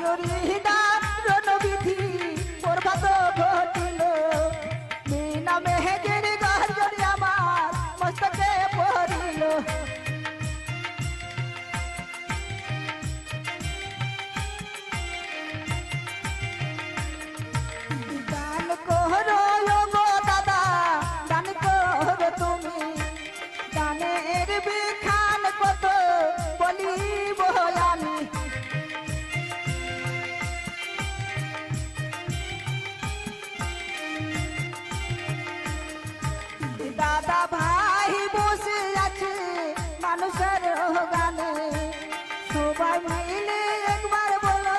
হৃদয় রণবিধি প্রভাত ঘটিল বিনা মেহেদির গর্জনে আমার মস্তকে পড়িল দান করো গো দাদা দান করো তুমি দানের বিখান কত বলিব আমি দাদা ভাই বসে আছে মানুষের গানে সবাই মিলে একবার বলো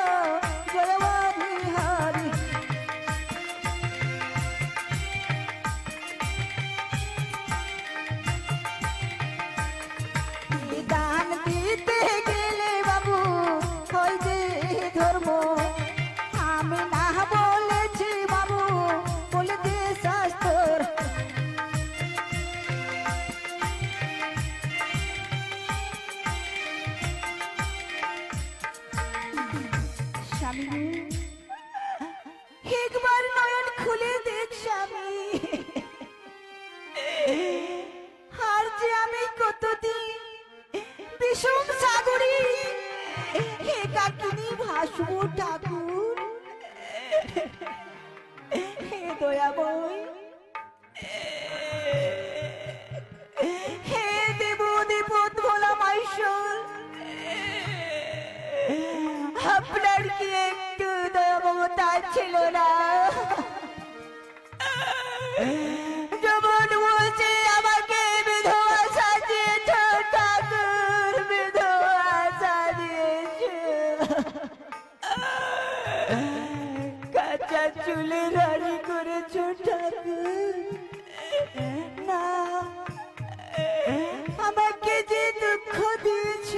জয় বিহারী দান দিতে গেলে বাবু ওই যে ধর্ম আমি না বলেছি বাবু বলে দে শাস্ত্র স্বামী একবার নয়ন খুলে দেখ স্বামী আর যে আমি কতদিন বিষম সাগরে একাকিনী ভাসবো ঠাকুর হে দয়াময় হে দেব দেবত ভোলা মাইশ্বর আপনার কি একটু দয়া মমতা ছিল না যেমন বলছে আমাকে বিধবা সাজিয়েছ ঠাকুর বিধবা সাজিয়েছ কাঁচা চুলে রাড়ি করেছ ঠাকুর না আমাকে যে দুঃখ দিয়েছ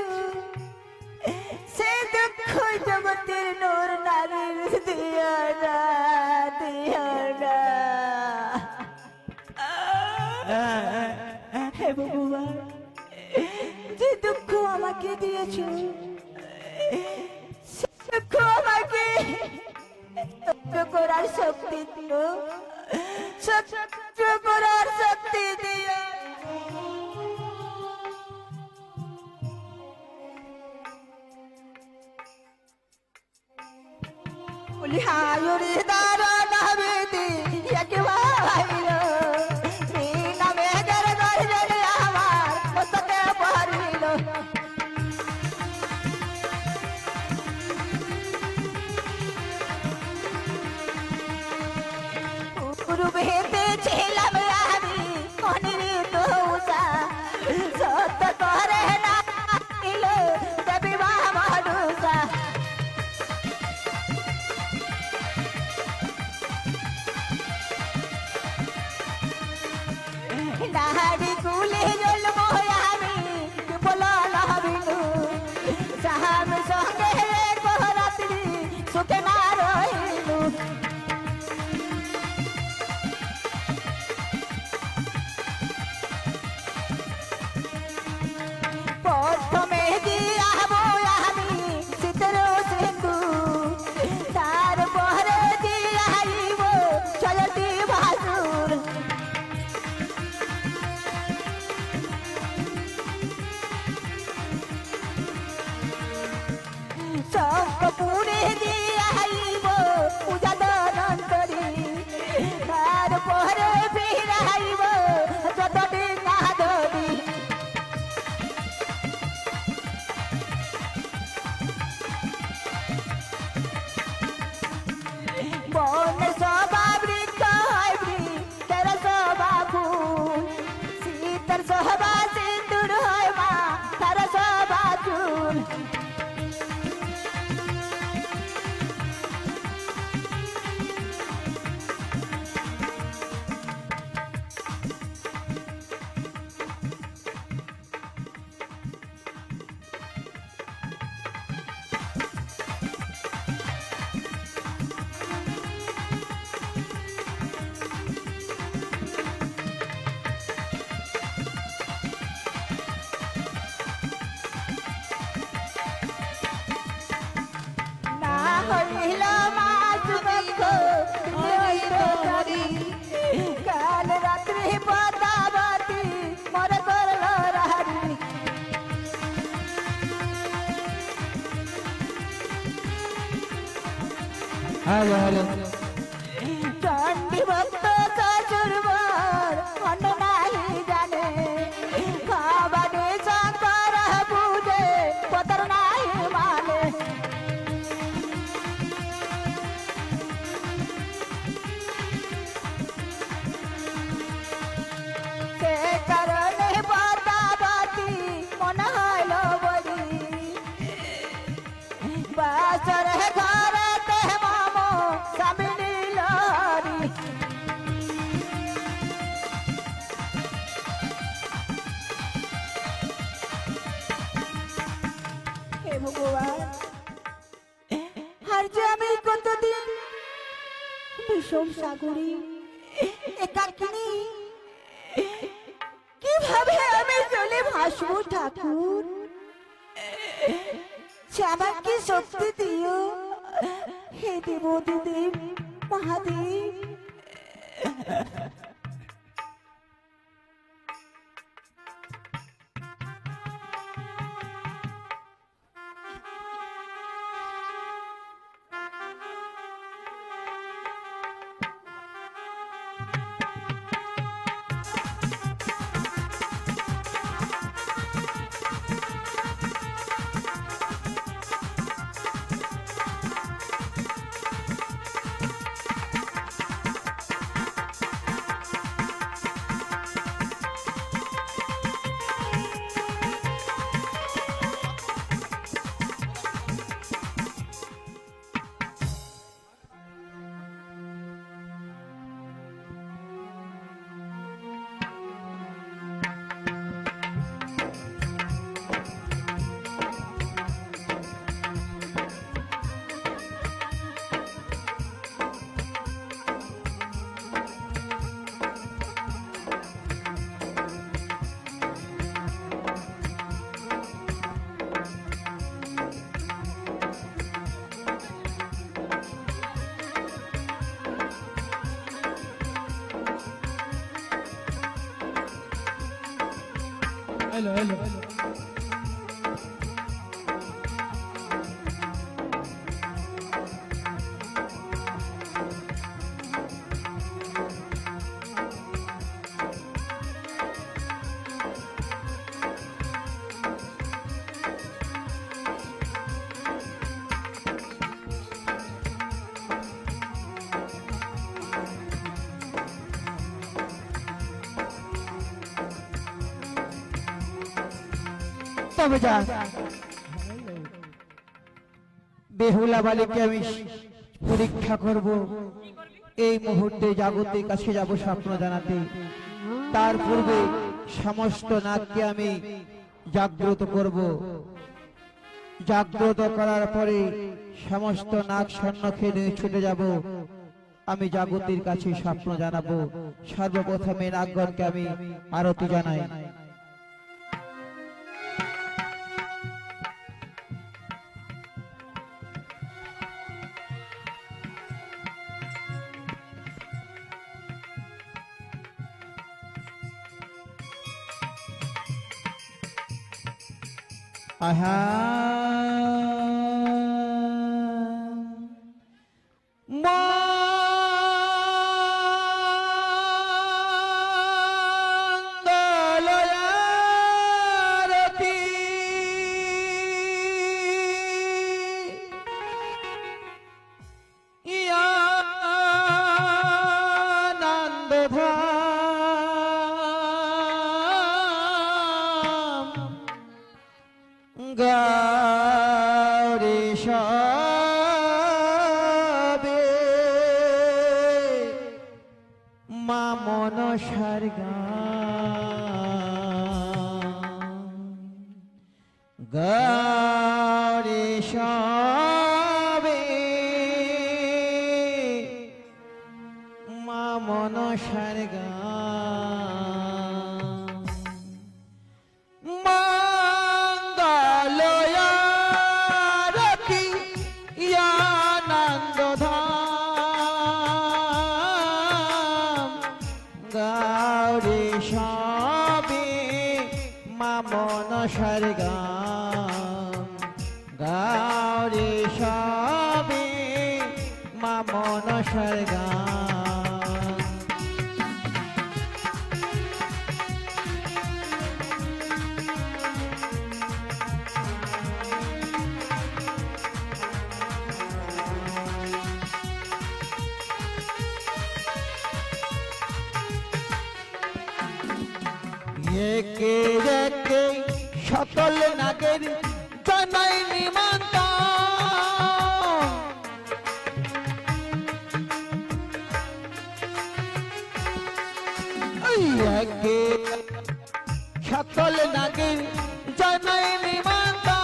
সে দুঃখ জগতের নূর নারীর দিও না হে ভগবান যে দুঃখ আমাকে দিয়েছ সে দুঃখ আমাকে সহ্য করার শক্তি দিও সহ্য করার শক্তি দিও বলি হায়ুরি দারা নাবিদি একবার বিনা মেঘের গর্জনে আমার মস্তকে পড়িল পূর্বেতে ছিলাম আমি অনিরিত উষা সত্য করে না দেবী মা মনুষা নাহারি কুলে জন্ম আমি বলো নবিনু সাহাম সঙ্গে রাত্রি সুখে না রহিলু প্রথমে দিয়াব আমি শীতর সিন্ধু তারপরে দিয়াইব চলতি বাসুর শঙ্কপুরে দিয়াইব পূজা দনন্তরী তারপরে ফিরাইব যতটি কাদরী বন সভা বৃক্ষ হয় বৃক্ষের সভা ফুল শীতর সভা সিন্দুর হয় মা তার সভা চুল হইল মাছ বক্ষ রইল মরি কাল রাত্রি পদাবতী মর করল রাহারি হ্যালো হ্যালো চণ্ডী ভক্ত চতুর্বর মন নাহি জানে খাবারে শঙ্কর বুঝে পতর নাহি মানে সে কারণে পদাবতী মন হইল বলি বাসর ঘরে দেহ মাম স্বামী নীলহরি হে ভগবান আর যে আমি কতদিন বিষম সাগরে একাকিনী কিভাবে আমি চলে ভাসবো ঠাকুর আমাকে শক্তি দিও হে দেবদেব মহাদেব হ্যালো হ্যালো তবে যা বেহুলা বালিকে আমি পরীক্ষা করব এই মুহূর্তে জাগতির কাছে যাব স্বপ্ন জানাতে তার পূর্বে সমস্ত নাককে আমি জাগ্রত করব জাগ্রত করার পরে সমস্ত নাক সন্মুখে নিয়ে ছুটে যাব আমি জাগতির কাছে স্বপ্ন জানাবো সর্বপ্রথমে নাগগণকে আমি আরতি জানাই আহা মঙ্গলয়ারতি আনন্দধাম গৌরী সবে মা মনসার গৌরী সবে মা মনসার মঙ্গলয়ারতি মনসার গান গাও রে সবে মা মনসার গান। একে একে সকল নাগের জানাই নিমন্ত্রণ, একে সকল নাগের জানাই নিমন্ত্রণ।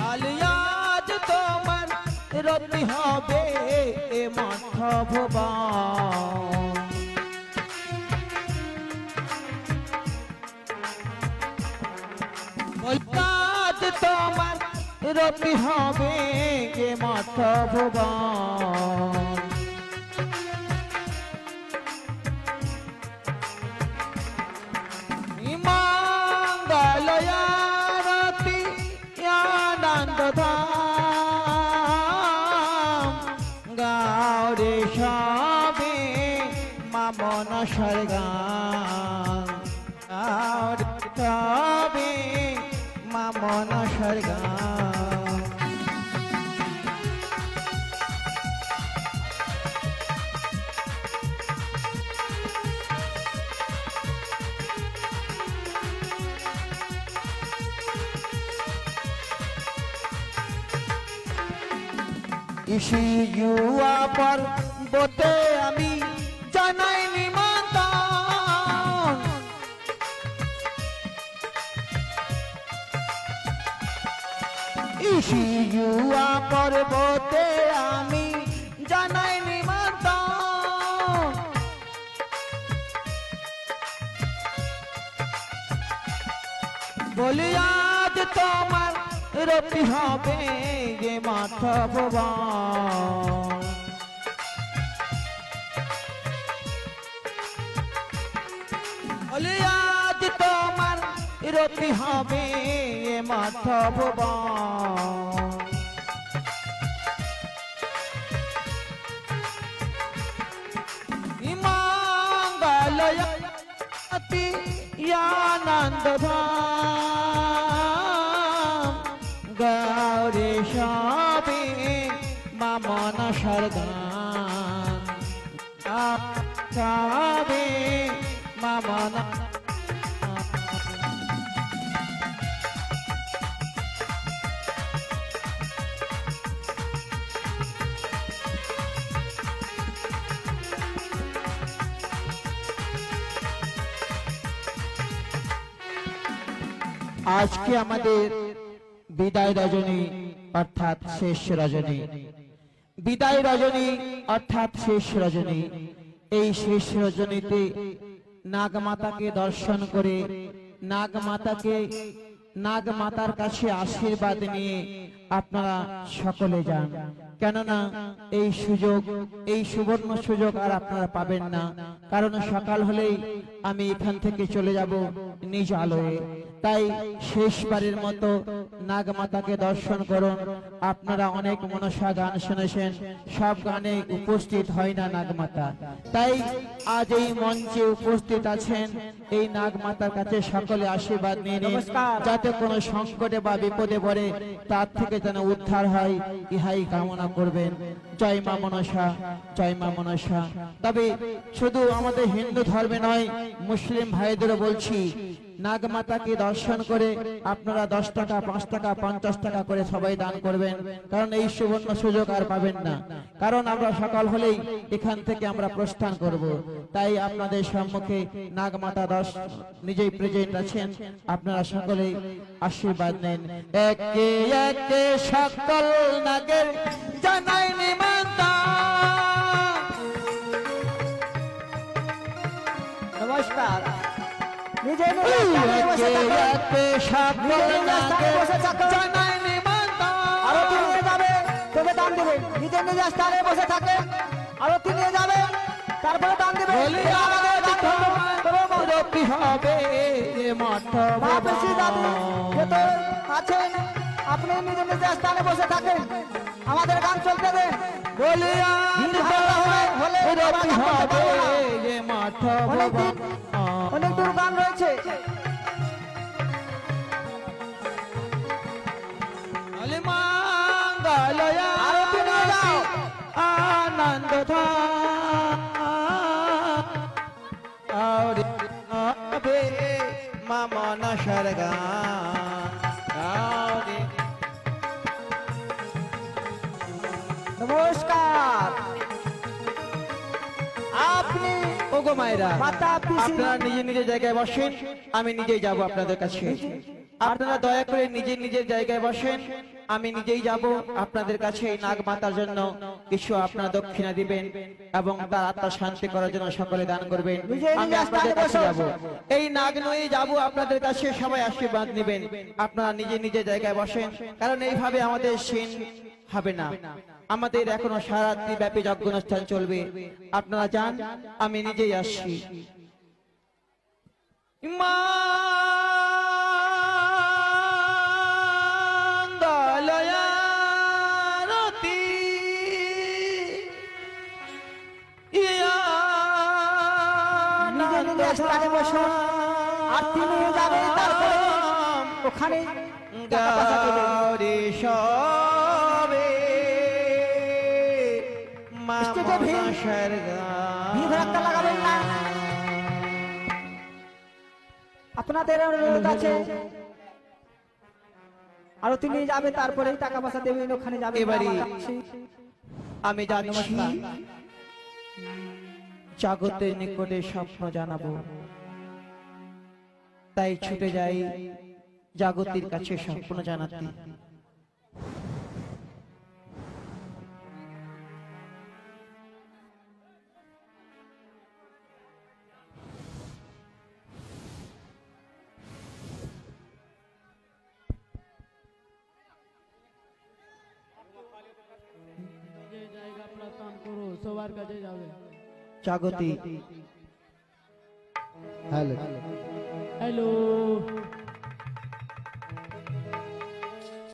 আলিয়াজ তোমার রতি হবে এ মাথা ভুবন, আজ তোমার রতি হবে এ মাথা ভুবন। মঙ্গলয়ারতি আনন্দ ধাম গাও রে সবে মা মনসার গান গাও রে সবে মা মনসার গান। ইসি জুয়া পর বতে আমি জানাই নিমন্ত্রণ, ইসি জুয়া পর্বতে আমি জানাই নিমন্ত্রণ। বলি আজ তোমার রতি হবে যে মাথা ভুবন, বলি আজ তোমার রতি হবে এ মাথা ভুবন। মঙ্গলয়াতি আনন্দ ধাম গাও রে সবে মা মনসার গান গাবে মা মনসার। আজকে আমাদের বিদায় রজনী অর্থাৎ শেষ রজনী, বিদায় রজনী অর্থাৎ শেষ রজনী। এই শেষ রজনীতে নাগমাতাকে দর্শন করে নাগমাতার কাছে আশীর্বাদ নিয়ে আপনারা সকলে যান, কেননা এই সুযোগ, এই সুবর্ণ সুযোগ আর আপনারা পাবেন না। কারণ সকাল হলেই আমি এখান থেকে চলে যাব নিজ আলোয়। তাই শেষবারের মতো নাগমাতাকে দর্শন করুন। আপনারা অনেক মনসা গান শুনেছেন, সব গানে উপস্থিত হয় না নাগমাতা, তাই আজ এই মঞ্চে উপস্থিত আছেন। এই নাগমাতার কাছে সকলে আশীর্বাদ নিয়ে নিন, যাতে কোনো সংকটে বা বিপদে পড়ে তার থেকে যেন উদ্ধার হয়, ইহাই কামনা করবেন। জয় মা মনসা, জয় মা মনসা। তবে শুধু আমাদের হিন্দু ধর্মে নয়, মুসলিম ভাইদেরও বলছি, নাগমাতাকে দর্শন করে আপনারা 10 টাকা, 5 টাকা, 50 টাকা করে সবাই দান করবেন, কারণ এই সুবর্ণ সুযোগ আর পাবেন না। কারণ আমরা সকাল হলেই এখান থেকে আমরা প্রস্থান করব। তাই আপনাদের সম্মুখে নাগমাতা নিজেই প্রেজেন্ট আছেন, আপনারা সকলেই আশীর্বাদ নেন। একে একে সকল নাগের জানাই নিমন্ত্রণ। নমস্কার। নিজে আরতি নিয়ে যাবে, তোকে দান দেবে। নিজের নিজের স্থানে বসে থাকে, আরতি নিয়ে যাবে। তারপরে দান দেবে বলি আমাদের আজ গান তোমার রতি হবে মঠ না বেশি দাবি ভেতর আছেন আপনি নিজে নিজে স্থানে বসে থাকেন আমাদের গান চলতে দেন বলি আজ হলে রতি হবে মঠ অনেকদিন অনেক দূর গান রয়েছে বলি মঙ্গলয়া আরতি নিয়ে যাও। আনন্দ হবে মামন সরগা নমস্কার আপনি ওগো মায়েরা মাতা পিসি আপনারা নিজে নিজের জায়গায় বসেন আমি নিজেই যাব আপনাদের কাছে আপনারা দয়া করে নিজের নিজের জায়গায় বসেন আমি নিজেই যাব আপনাদের কাছে এই নাগ মাতার জন্য কিছু আপনারা দক্ষিণা দিবেন এবং তার আত্মা শান্তি করার জন্য সকলে দান করবেন আমি আপনাদের কাছে যাব এই নাগ নয়ে যাব আপনাদের কাছে সবাই আশীর্বাদ নেবেন আপনারা নিজে নিজের জায়গায় বসেন কারণ এইভাবে আমাদের সিন হবে না আমাদের এখনো সারা রাত্রি ব্যাপী যজ্ঞ অনুষ্ঠান চলবে আপনারা যান আমি নিজেই আসছি মঙ্গলয়া রতি নিজে নিজে স্থানে বসুন আরতি নিয়ে যাবে তারপরে ওখানে টাকা পয়সা দেবে। গৌরী সবে স্টেজে ভিড়। ভিড় ধাক্কা লাগাবেন না আপনাদের অনুরোধ আছে আরতি নিয়ে যাবে তারপরে টাকা পয়সা দেবেন ওখানে যাবে এবারে আমার কাছে। আমি যাচ্ছি জগতের নিকটে স্বপ্ন জানাবো তাই ছুটে যাই জাগতির কাছে স্বপ্ন জানাতে যে জায়গা প্রার্থনা করো সবার কাছে যাবে জাগতিক হ্যালো